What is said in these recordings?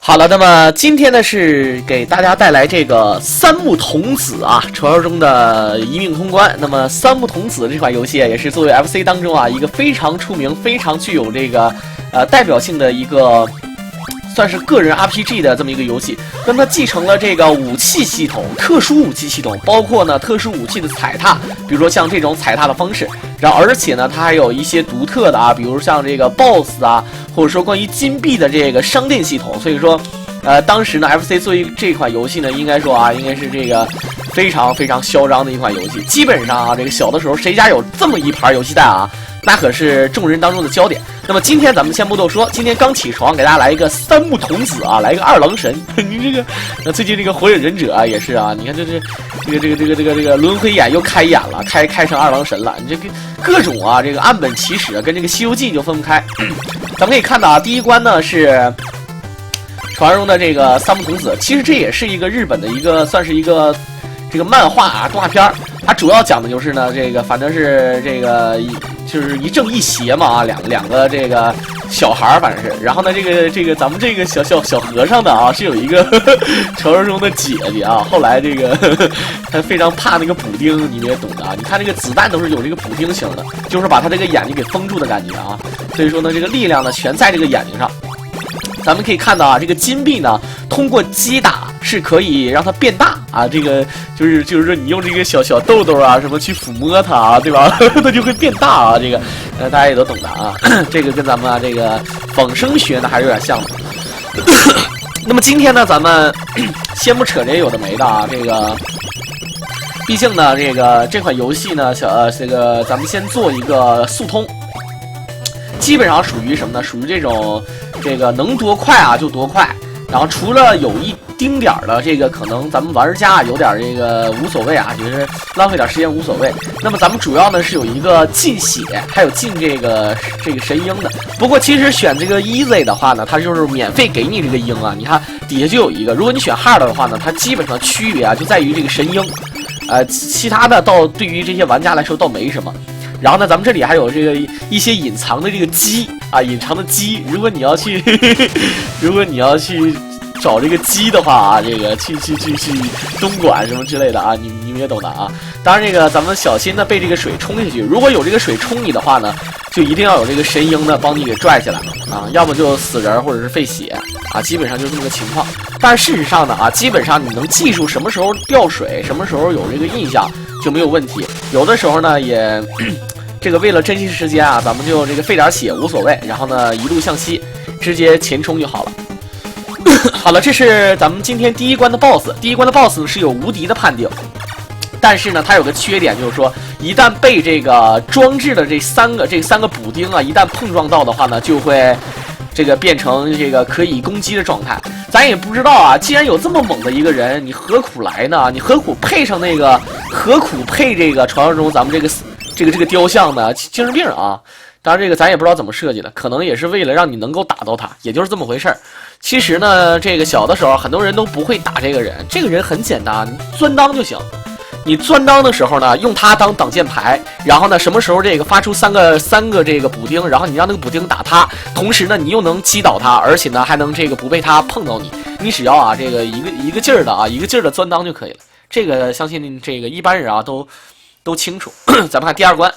好了，那么今天呢是给大家带来这个三木童子啊，传说中的一命通关。那么三木童子这款游戏也是作为 FC 当中啊一个非常出名、非常具有这个代表性的一个算是个人 RPG 的这么一个游戏。那么它继承了这个武器系统、特殊武器系统，包括呢特殊武器的踩踏，比如说像这种踩踏的方式。然后而且呢它还有一些独特的啊，比如像这个 BOSS 啊，或者说关于金币的这个商店系统。所以说当时呢 FC 做这款游戏呢，应该说啊，应该是这个非常非常嚣张的一款游戏。基本上啊，这个小的时候谁家有这么一盘游戏带啊，那可是众人当中的焦点。那么今天咱们先不多说，今天刚起床给大家来一个三木童子啊，来一个二郎神。你这个最近这个火影忍者啊也是啊，你看这个轮回眼又开眼了，开成二郎神了。你这个各种啊，这个岸本齐史跟这个西游记就分不开。咱们可以看到啊，第一关呢是传说中的这个三木童子，其实这也是一个日本的一个算是一个这个漫画啊动画片，它主要讲的就是呢这个反正是这个就是一正一邪嘛啊，两个这个小孩反正是，然后呢这个咱们这个小和尚的啊是有一个传说中的姐姐啊，后来这个他非常怕那个补丁，你们也懂的啊，你看这个子弹都是有这个补丁型的，就是把他这个眼睛给封住的感觉啊，所以说呢这个力量呢全在这个眼睛上。咱们可以看到啊，这个金币呢，通过击打是可以让它变大啊。这个就是说，你用这个小豆豆啊什么去抚摸它啊，对吧？它就会变大啊。这个大家也都懂的啊。这个跟咱们这个仿生学呢还是有点像的。那么今天呢，咱们先不扯这有的没的啊。这个毕竟呢，这款游戏呢，这个咱们先做一个速通。基本上属于什么呢？属于这种这个能多快啊就多快，然后除了有一丁点儿的这个可能咱们玩家有点这个无所谓啊，就是浪费点时间无所谓。那么咱们主要呢是有一个进血，还有进这个神鹰的。不过其实选这个 easy 的话呢，它就是免费给你这个鹰啊。你看底下就有一个，如果你选 hard 的话呢，它基本上区别啊就在于这个神鹰，其他的倒对于这些玩家来说倒没什么。然后呢，咱们这里还有这个一些隐藏的这个鸡啊，隐藏的鸡。如果你要去找这个鸡的话啊，这个去东莞什么之类的啊，你们也懂的啊。当然这个咱们小心的被这个水冲下去，如果有这个水冲你的话呢，就一定要有这个神鹰呢帮你给拽起来啊，要么就死人或者是费血啊，基本上就是这么个情况。但事实上呢啊，基本上你能记住什么时候掉水，什么时候有这个印象就没有问题。有的时候呢也。这个为了珍惜时间啊，咱们就这个费点血无所谓，然后呢一路向西，直接前冲就好了。好了，这是咱们今天第一关的 BOSS。第一关的 BOSS 呢是有无敌的判定，但是呢它有个缺点，就是说一旦被这个装置的这三个补丁啊，一旦碰撞到的话呢，就会这个变成这个可以攻击的状态。咱也不知道啊，既然有这么猛的一个人，你何苦来呢？你何苦配上这个？何苦配这个传说中咱们这个雕像呢？精神病啊！当然这个咱也不知道怎么设计的，可能也是为了让你能够打到他，也就是这么回事儿。其实呢，这个小的时候很多人都不会打这个人，这个人很简单，你钻裆就行。你钻裆的时候呢，用它当挡箭牌，然后呢，什么时候这个发出三个这个补丁，然后你让那个补丁打他，同时呢，你又能击倒他，而且呢还能这个不被他碰到你。你只要啊这个一个劲儿的啊一个劲儿的钻裆就可以了。这个相信这个一般人啊都清楚。咱们看第二关，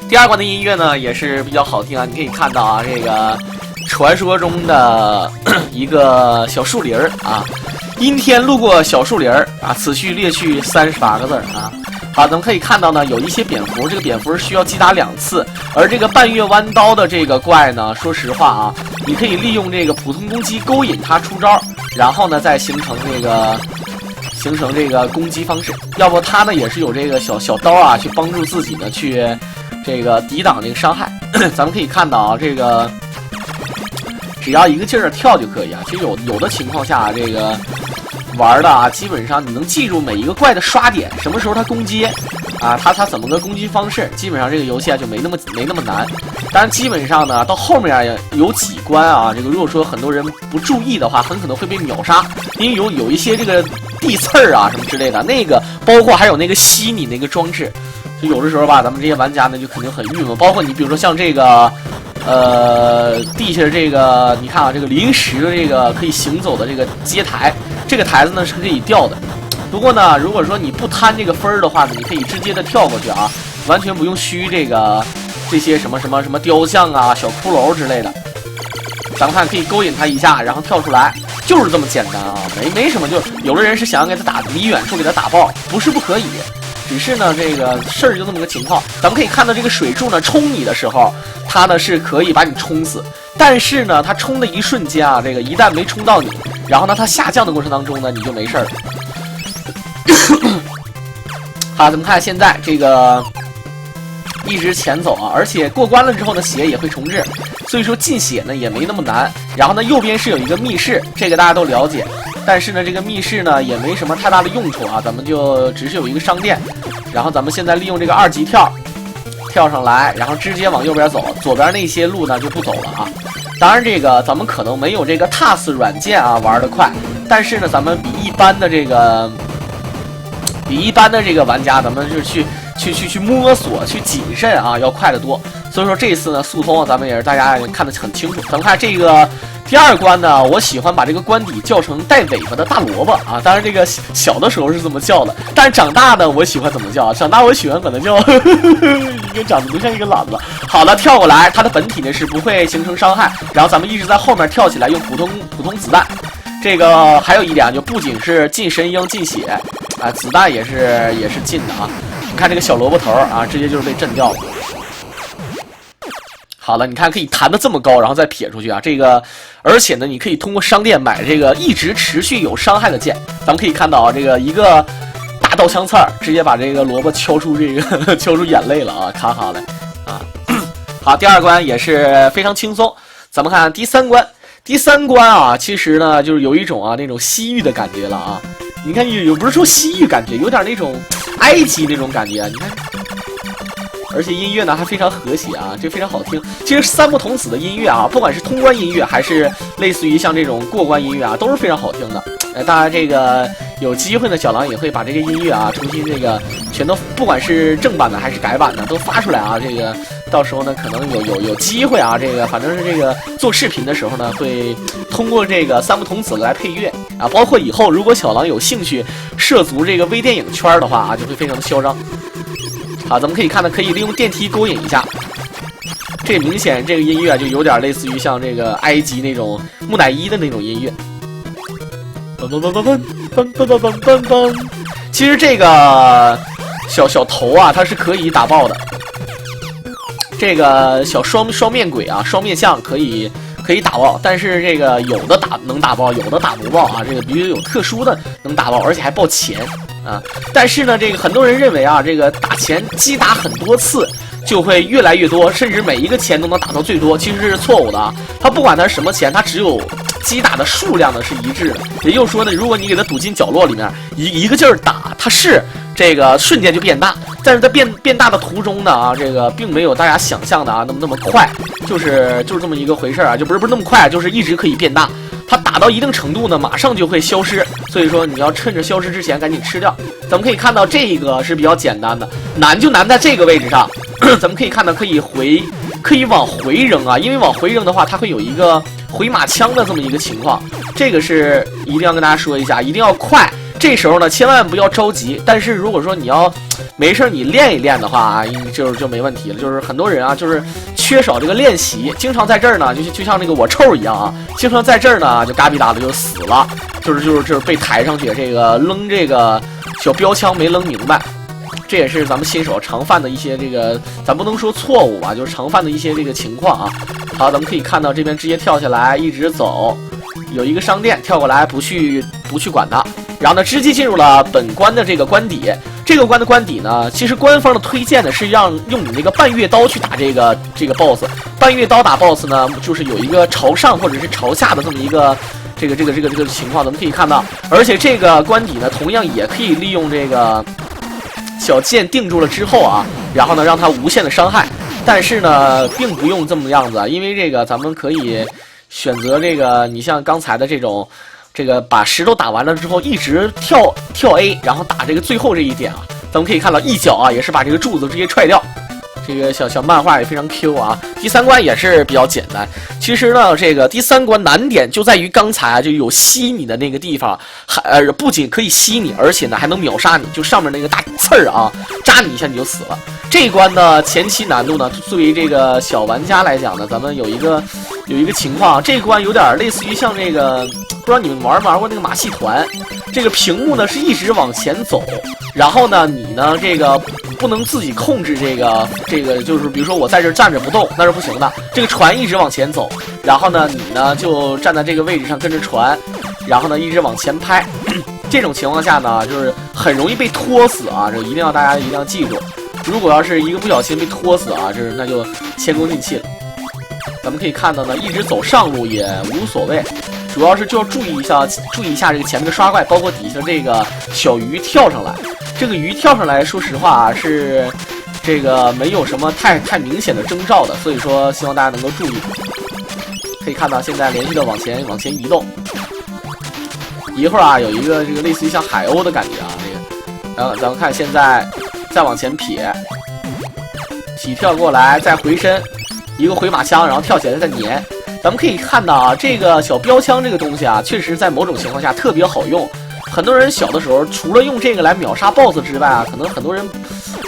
第二关的音乐呢也是比较好听啊，你可以看到啊这个传说中的一个小树林啊。阴天路过小树林啊，此去略去38个字啊。好，咱们可以看到呢，有一些蝙蝠，这个蝙蝠需要击打2次，而这个半月弯刀的这个怪呢，说实话啊，你可以利用这个普通攻击勾引它出招，然后呢再形成这个攻击方式。要不它呢也是有这个小刀啊，去帮助自己呢去这个抵挡这个伤害。咱们可以看到啊，这个只要一个劲儿的跳就可以啊。其实有的情况下，这个玩的啊，基本上你能记住每一个怪的刷点，什么时候它攻击啊，它怎么个攻击方式，基本上这个游戏啊就没那么难。当然基本上呢，到后面有几关啊，这个如果说很多人不注意的话，很可能会被秒杀，因为有一些这个地刺儿啊什么之类的，那个包括还有那个吸你那个装置，就有的时候吧，咱们这些玩家呢就肯定很郁闷。包括你比如说像这个地下的这个你看啊，这个临时的这个可以行走的这个阶台，这个台子呢是可以掉的。不过呢，如果说你不贪这个分儿的话呢，你可以直接的跳过去啊，完全不用虚这些什么雕像啊、小骷髅之类的。咱们看可以勾引他一下，然后跳出来，就是这么简单啊，没什么。就有的人是想要给他打离远处给他打爆，不是不可以，只是呢这个事儿就这么个情况。咱们可以看到这个水柱呢冲你的时候，它呢是可以把你冲死，但是呢它冲的一瞬间啊，这个一旦没冲到你，然后呢它下降的过程当中呢你就没事儿了。好，咱们看现在这个一直前走啊，而且过关了之后呢血也会重置，所以说进血呢也没那么难。然后呢右边是有一个密室，这个大家都了解，但是呢这个密室呢也没什么太大的用处啊，咱们就只是有一个商店。然后咱们现在利用这个2级跳上来，然后直接往右边走，左边那些路呢就不走了啊。当然这个咱们可能没有这个 TAS 软件啊玩得快，但是呢咱们比一般的这个玩家，咱们是去摸索、去谨慎啊，要快得多。所以说这次呢，速通咱们也是大家看得很清楚。咱们看这个第2关呢，我喜欢把这个关底叫成带尾巴的大萝卜啊。当然这个小的时候是这么叫的，但是长大呢，我喜欢怎么叫？长大我喜欢管它叫一个长得不像一个懒子。好的，跳过来，它的本体呢是不会形成伤害，然后咱们一直在后面跳起来，用普通子弹。这个还有一点，就不仅是进神鹰、进血。啊，子弹也是进的啊！你看这个小萝卜头啊，直接就是被震掉了。好了，你看可以弹得这么高，然后再撇出去啊！这个，而且呢，你可以通过商店买这个一直持续有伤害的剑。咱们可以看到啊，这个一个大刀枪刺儿，直接把这个萝卜敲出眼泪了啊！咔咔的啊！好，第2关也是非常轻松。咱们看第3关，第3关啊，其实呢就是有一种啊那种西域的感觉了啊。你看，也不是说西域感觉，有点那种埃及那种感觉啊！你看，而且音乐呢还非常和谐啊，这非常好听。其实三木童子的音乐啊，不管是通关音乐还是类似于像这种过关音乐啊，都是非常好听的。当然这个有机会呢，小狼也会把这个音乐啊重新这个全都，不管是正版的还是改版的，都发出来啊。这个到时候呢，可能有机会啊，这个反正是这个做视频的时候呢，会通过这个三木童子来配乐啊。包括以后如果小狼有兴趣涉足这个微电影圈的话啊，就会非常的嚣张。好，咱们可以看到，可以利用电梯勾引一下。这明显这个音乐就有点类似于像这个埃及那种木乃伊的那种音乐。其实这个小头啊，它是可以打爆的。这个小双面鬼啊，双面像可以打爆，但是这个有的能打爆，有的打不爆啊。这个必须有特殊的能打爆，而且还爆钱啊。但是呢，这个很多人认为啊，这个打钱击打很多次就会越来越多，甚至每一个钱都能打到最多，其实是错误的啊。它不管它是什么钱，它只有击打的数量呢是一致的。也就是说呢，如果你给它堵进角落里面，一个劲儿打，它是这个瞬间就变大，但是在变大的途中呢啊，这个并没有大家想象的啊那么快，就是这么一个回事啊，就不是那么快，就是一直可以变大。它打到一定程度呢，马上就会消失，所以说你要趁着消失之前赶紧吃掉。咱们可以看到这个是比较简单的，难就难在这个位置上。咱们可以看到可以往回扔啊，因为往回扔的话，它会有一个回马枪的这么一个情况，这个是一定要跟大家说一下，一定要快。这时候呢，千万不要着急。但是如果说你要没事你练一练的话啊，就没问题了。就是很多人啊，就是缺少这个练习，经常在这儿呢，就像那个我臭一样啊，经常在这儿呢就嘎比打的就死了，就是被抬上去，这个扔这个小标枪没扔明白。这也是咱们新手常犯的一些这个，咱不能说错误吧，就是常犯的一些这个情况啊。好，咱们可以看到这边直接跳下来，一直走，有一个商店，跳过来不去管它，然后呢直接进入了本关的这个关底。这个关的关底呢，其实官方的推荐的是用你那个半月刀去打这个 BOSS。半月刀打 BOSS 呢，就是有一个朝上或者是朝下的这么一个这个情况，咱们可以看到。而且这个关底呢，同样也可以利用这个小剑定住了之后啊，然后呢让它无限的伤害，但是呢并不用这么样子，因为这个咱们可以选择这个，你像刚才的这种，这个把石头打完了之后一直跳 A， 然后打这个最后这一点啊，咱们可以看到一脚啊也是把这个柱子直接踹掉，这个小漫画也非常 Q 啊。第3关也是比较简单。其实呢，这个第3关难点就在于刚才啊，就有吸你的那个地方，不仅可以吸你，而且呢还能秒杀你，就上面那个大刺儿啊，扎你一下你就死了。这一关呢，前期难度呢，作为这个小玩家来讲呢，咱们有一个情况，这一关有点类似于像这个，不知道你们玩没玩过那个马戏团，这个屏幕呢是一直往前走，然后呢你呢这个不能自己控制这个就是比如说我在这站着不动，那是不行的。这个船一直往前走，然后呢你呢就站在这个位置上跟着船，然后呢一直往前拍。这种情况下呢，就是很容易被拖死啊，这大家一定要记住。如果要是一个不小心被拖死啊，那就前功尽弃了。咱们可以看到呢，一直走上路也无所谓，主要是就要注意一下这个前面的刷怪，包括底下这个小鱼跳上来。这个鱼跳上来，说实话啊，是这个没有什么太明显的征兆的，所以说希望大家能够注意。可以看到现在连续的往前移动，一会儿啊有一个这个类似于像海鸥的感觉啊，这个，咱们看现在再往前撇，起跳过来，再回身，一个回马枪，然后跳起来再粘。咱们可以看到啊，这个小标枪这个东西啊，确实在某种情况下特别好用。很多人小的时候除了用这个来秒杀 BOSS 之外啊，可能很多人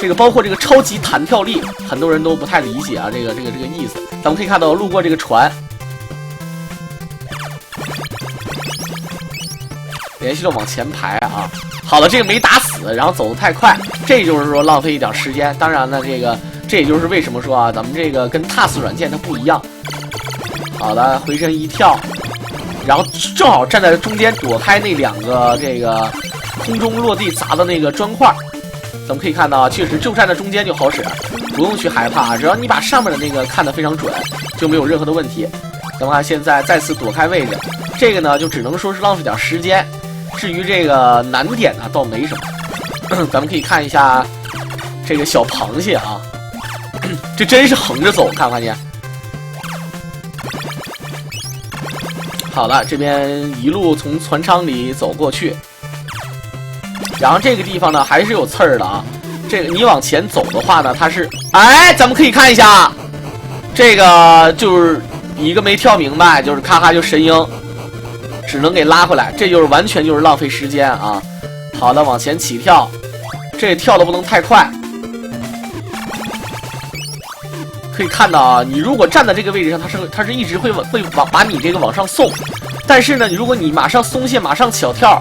这个包括这个超级弹跳力，很多人都不太理解啊，这个意思。咱们可以看到路过这个船，连续的往前排啊。好了，这个没打死，然后走得太快，这就是说浪费一点时间。当然呢，这也就是为什么说啊，咱们这个跟 TAS 软件它不一样。好的，回身一跳，然后正好站在中间躲开那2个这个空中落地砸的那个砖块。咱们可以看到，确实就站在中间就好使，不用去害怕，只要你把上面的那个看得非常准，就没有任何的问题。咱们看现在再次躲开位置，这个呢就只能说是浪费点时间。至于这个难点呢，倒没什么。咱们可以看一下这个小螃蟹啊，这真是横着走，看没看见？好了，这边一路从船舱里走过去，然后这个地方呢还是有刺儿的啊。这个你往前走的话呢，它是，咱们可以看一下，这个就是一个没跳明白，就是咔咔就神鹰，只能给拉回来，这就是完全就是浪费时间啊。好的，往前起跳，这跳的不能太快。可以看到啊，你如果站在这个位置上，它是一直会把你这个往上送，但是呢，如果你马上松懈，马上小跳，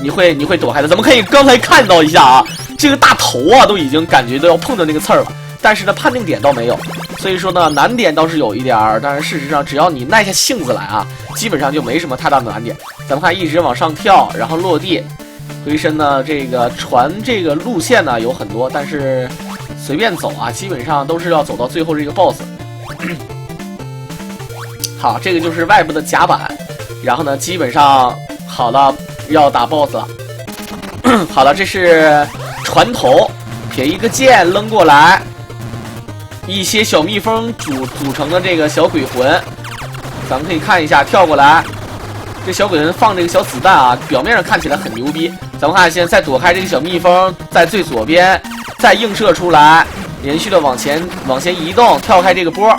你会躲开的。咱们可以刚才看到一下啊，这个大头啊都已经感觉都要碰到那个刺儿了，但是呢判定点倒没有，所以说呢难点倒是有一点儿，但是事实上只要你耐下性子来啊，基本上就没什么太大的难点。咱们看一直往上跳，然后落地，回身呢，这个船这个路线呢有很多，但是随便走啊，基本上都是要走到最后这个 BOSS。好，这个就是外部的甲板，然后呢，基本上好了，要打 BOSS 了。好了，这是船头，撇一个剑扔过来，一些小蜜蜂组成的这个小鬼魂，咱们可以看一下，跳过来，这小鬼魂放这个小子弹啊，表面上看起来很牛逼。咱们看现在再躲开这个小蜜蜂，在最左边。再映射出来，连续的往前移动，跳开这个波，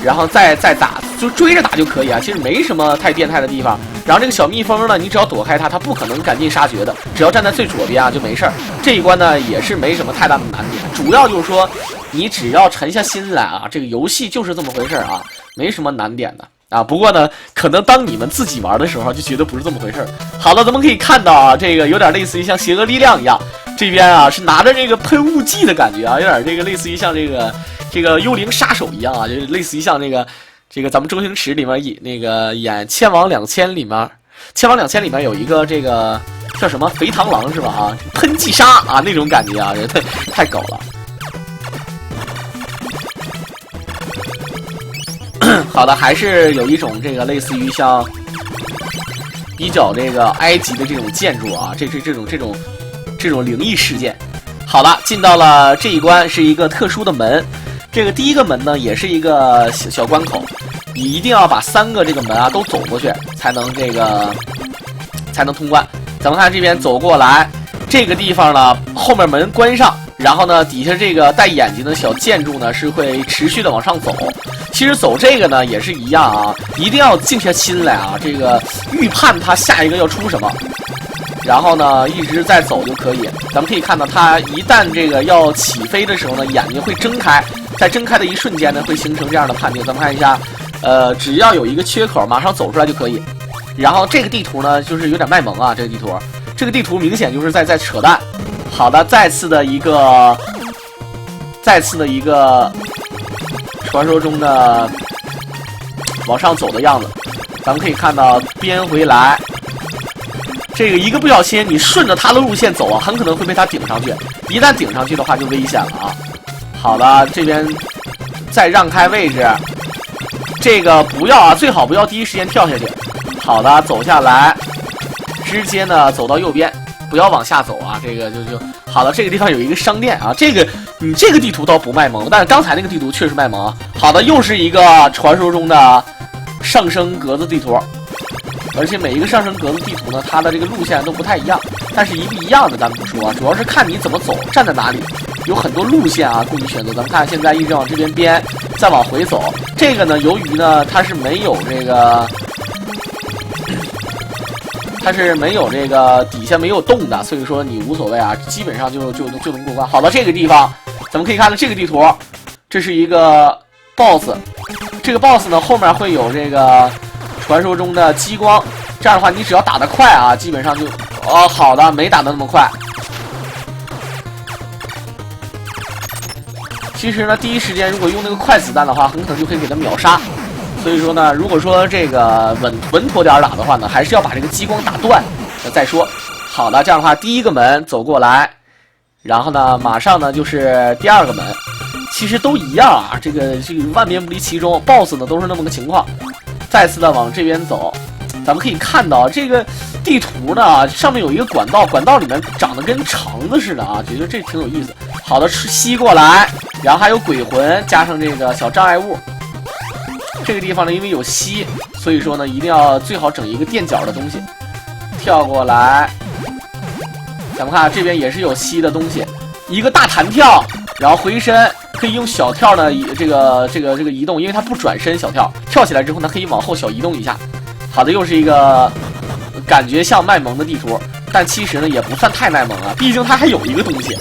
然后再打，就追着打就可以啊。其实没什么太变态的地方。然后这个小蜜蜂呢，你只要躲开它，它不可能赶尽杀绝的。只要站在最左边啊，就没事儿。这一关呢也是没什么太大的难点，主要就是说你只要沉下心来啊，这个游戏就是这么回事啊，没什么难点的。啊，不过呢，可能当你们自己玩的时候就觉得不是这么回事儿。好了，咱们可以看到啊，这个有点类似于像邪恶力量一样，这边啊是拿着这个喷雾剂的感觉啊，有点这个类似于像这个幽灵杀手一样啊，就类似于像这个咱们周星驰里面演《千王两千》里面，《千王两千》里面有一个这个叫什么肥螳螂是吧？啊，喷气杀啊那种感觉啊，太搞了。好的，还是有一种这个类似于像比较这个埃及的这种建筑啊，这种灵异事件。好了，进到了这一关，是一个特殊的门。这个第一个门呢，也是一个小关口，你一定要把3个这个门啊都走过去，才能通关。咱们看这边走过来，这个地方呢，后面门关上，然后呢，底下这个带眼睛的小建筑呢是会持续的往上走。其实走这个呢也是一样啊，一定要静下心来啊，这个预判它下一个要出什么，然后呢一直在走就可以。咱们可以看到，它一旦这个要起飞的时候呢，眼睛会睁开，在睁开的一瞬间呢会形成这样的判定。咱们看一下，只要有一个缺口，马上走出来就可以。然后这个地图呢就是有点卖萌啊，这个地图明显就是在扯淡。好的，再次的一个传说中的往上走的样子。咱们可以看到编回来，这个一个不小心你顺着它的路线走啊，很可能会被它顶上去，一旦顶上去的话就危险了啊。好了，这边再让开位置，这个不要啊，最好不要第一时间跳下去。好的，走下来，直接呢走到右边，不要往下走啊，这个就好了。这个地方有一个商店啊，你这个地图倒不卖萌，但是刚才那个地图确实卖萌啊。好的，又是一个传说中的上升格子地图，而且每一个上升格子地图呢，它的这个路线都不太一样，但是一不一样的咱们不说啊，主要是看你怎么走，站在哪里，有很多路线啊供你选择。咱们看现在一直往这边编，再往回走，这个呢，由于呢它是没有这个。它是没有这个底下没有洞的，所以说你无所谓啊，基本上就能过关。好了，这个地方咱们可以看到这个地图，这是一个 BOSS， 这个 BOSS 呢后面会有这个传说中的激光，这样的话你只要打得快啊，基本上就好的，没打得那么快。其实呢，第一时间如果用那个快子弹的话，很可能就可以给它秒杀。所以说呢，如果说这个稳妥点打的话呢，还是要把这个激光打断再说。好了，这样的话，第一个门走过来，然后呢，马上呢就是第二个门，其实都一样啊，这个万变不离其宗 ，BOSS 呢都是那么个情况。再次的往这边走，咱们可以看到这个地图呢上面有一个管道，管道里面长得跟肠子似的啊，觉得这挺有意思。好的，吸过来，然后还有鬼魂，加上这个小障碍物。这个地方呢，因为有吸，所以说呢，一定要最好整一个垫脚的东西。跳过来，咱们看这边也是有吸的东西，一个大弹跳，然后回身可以用小跳呢，这个移动，因为它不转身，小跳跳起来之后呢，可以往后小移动一下。好的，又是一个感觉像卖萌的地图，但其实呢也不算太卖萌啊，毕竟它还有一个东西。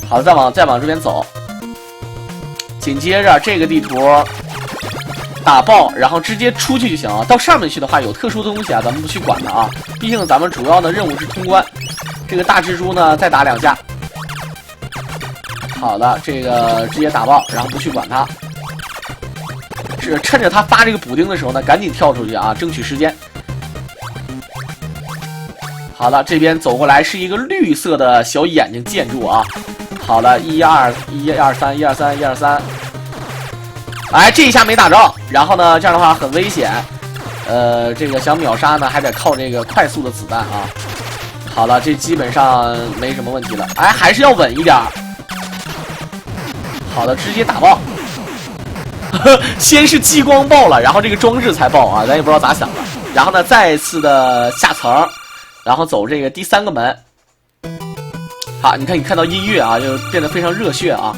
好的，再往这边走，紧接着这个地图。打爆，然后直接出去就行啊。到上面去的话，有特殊的东西啊，咱们不去管它啊。毕竟咱们主要的任务是通关。这个大蜘蛛呢，再打2下。好的，这个直接打爆，然后不去管它。是趁着它发这个补丁的时候呢，赶紧跳出去啊，争取时间。好的，这边走过来是一个绿色的小眼睛建筑啊。好的，1、2、1、2、3、1、2、3、1、2、3。哎，这一下没打着，然后呢，这样的话很危险。这个想秒杀呢，还得靠这个快速的子弹啊。好了，这基本上没什么问题了。哎，还是要稳一点。好的，直接打爆。先是激光爆了，然后这个装置才爆啊，咱也不知道咋想的。然后呢，再次的下层，然后走这个第3个门。好，你看到音乐啊，就变得非常热血啊。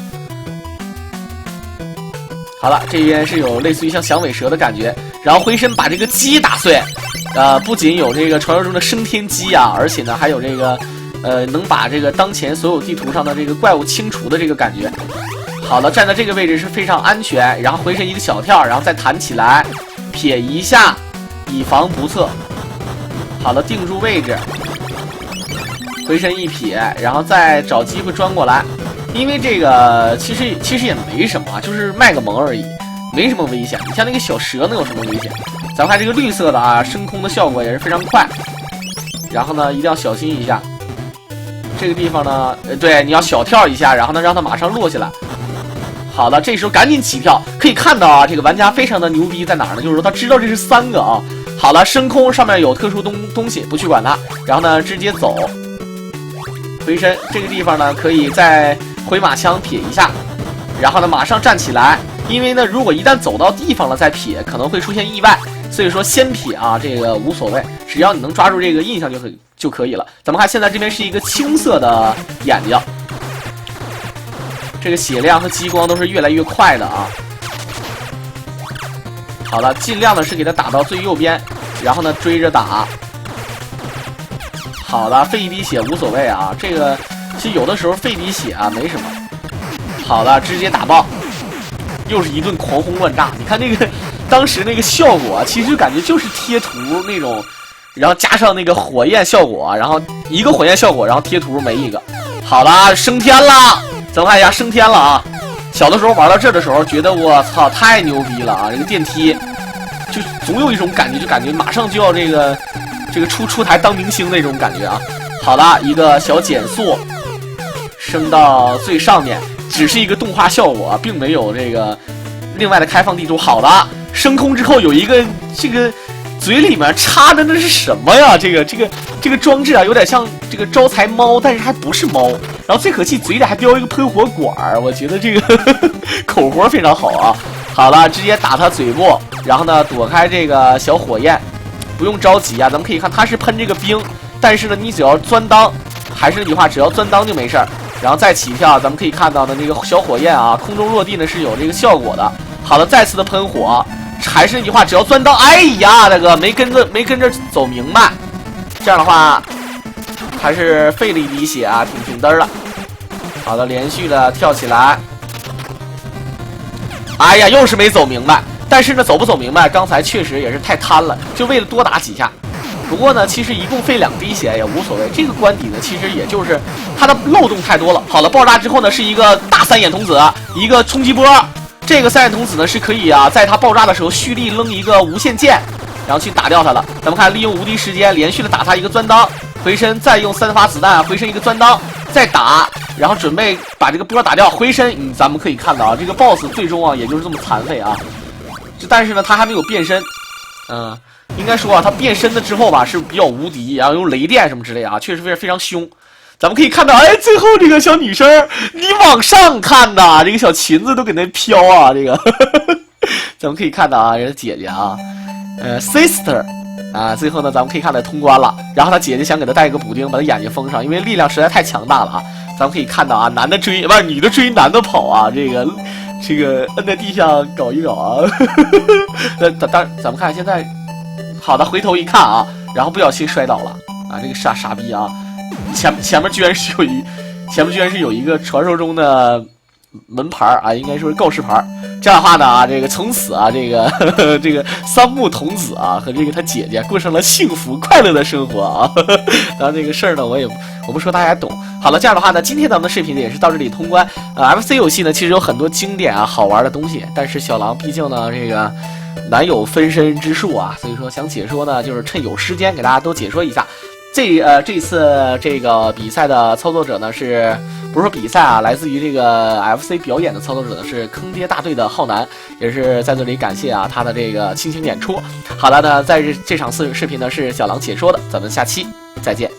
好了，这边是有类似于像响尾蛇的感觉，然后回身把这个鸡打碎，不仅有这个传说中的升天鸡啊，而且呢还有这个，能把这个当前所有地图上的这个怪物清除的这个感觉。好了，站在这个位置是非常安全，然后回身一个小跳，然后再弹起来，撇一下，以防不测。好了，定住位置，回身一撇，然后再找机会钻过来。因为这个其实也没什么啊，就是卖个萌而已，没什么危险。你像那个小蛇能有什么危险？咱们看这个绿色的啊，升空的效果也是非常快。然后呢，一定要小心一下。这个地方呢，对，你要小跳一下，然后呢让它马上落下来。好的，这时候赶紧起跳。可以看到啊，这个玩家非常的牛逼在哪儿呢？就是说他知道这是3个啊。好了，升空上面有特殊东西，不去管它。然后呢，直接走。回身这个地方呢，可以再回马枪撇一下，然后呢马上站起来，因为呢如果一旦走到地方了再撇，可能会出现意外，所以说先撇啊，这个无所谓，只要你能抓住这个印象就可以了。咱们看现在这边是一个青色的眼睛，这个血量和激光都是越来越快的啊。好了，尽量的是给他打到最右边，然后呢追着打。好的，费一滴血无所谓啊，这个其实有的时候费一滴血啊没什么。好的，直接打爆，又是一顿狂轰乱炸。你看那个当时那个效果，其实就感觉就是贴图那种。然后加上那个火焰效果，然后一个火焰效果，然后贴图没一个。好了，升天了，咱们看一下升天了啊！小的时候玩到这的时候，觉得我操太牛逼了啊！这个电梯就总有一种感觉，就感觉马上就要这个出台当明星那种感觉啊！好了，一个小减速，升到最上面，只是一个动画效果，并没有这个另外的开放地图。好的，升空之后有一个这个。嘴里面插的那是什么呀？这个装置啊，有点像这个招财猫，但是还不是猫。然后最可气，嘴里还叼一个喷火管儿，我觉得这个口活非常好啊。好了，直接打他嘴部，然后呢躲开这个小火焰，不用着急啊。咱们可以看他是喷这个冰，但是呢你只要钻裆，还是那句话，只要钻裆就没事儿。然后再起跳，咱们可以看到的那个小火焰啊，空中落地呢是有这个效果的。好了，再次的喷火。还是那句话，只要钻裆，哎呀，大哥没跟着走明白，这样的话还是费了一滴血啊，挺嘚了。好的，连续的跳起来，哎呀，又是没走明白。但是呢，走不走明白，刚才确实也是太贪了，就为了多打几下。不过呢，其实一共费2滴血也无所谓。这个关底呢，其实也就是它的漏洞太多了。好了，爆炸之后呢，是一个大3眼童子，一个冲击波。这个3眼童子呢是可以啊，在它爆炸的时候蓄力扔一个无限剑，然后去打掉它了。咱们看，利用无敌时间连续的打它一个钻裆，回身再用3发子弹回身一个钻裆，再打，然后准备把这个波打掉，回身。咱们可以看到啊，这个 BOSS 最终啊也就是这么残废啊。但是呢，他还没有变身，应该说啊，他变身了之后吧是比较无敌，然后用雷电什么之类啊，确实非常凶。咱们可以看到，哎，最后这个小女生，你往上看呐，这个小裙子都给那飘啊，这个，咱们可以看到啊，人家姐姐啊，sister， 啊，最后呢，咱们可以看到通关了。然后他姐姐想给他带一个补丁，把他眼睛封上，因为力量实在太强大了啊。咱们可以看到啊，男的追，不是女的追男的跑啊，这个摁在地上搞一搞啊。当咱们看现在，好的，回头一看啊，然后不小心摔倒了啊，这个傻逼啊。前面居然是有一个传说中的门牌啊，应该说是告示牌。这样的话呢啊，这个从此啊，这个三木童子啊和这个他姐姐过上了幸福快乐的生活啊。当然这个事儿呢，我不说大家懂。好了，这样的话呢，今天咱们的视频呢也是到这里通关。FC 游戏呢其实有很多经典啊好玩的东西，但是小狼毕竟呢这个难有分身之术啊，所以说想解说呢就是趁有时间给大家都解说一下。这次这个比赛的操作者呢不是说比赛啊，来自于这个 FC 表演的操作者呢是坑爹大队的浩南，也是在这里感谢啊他的这个倾情演出。好了呢，在这场视频呢是小狼解说的，咱们下期再见。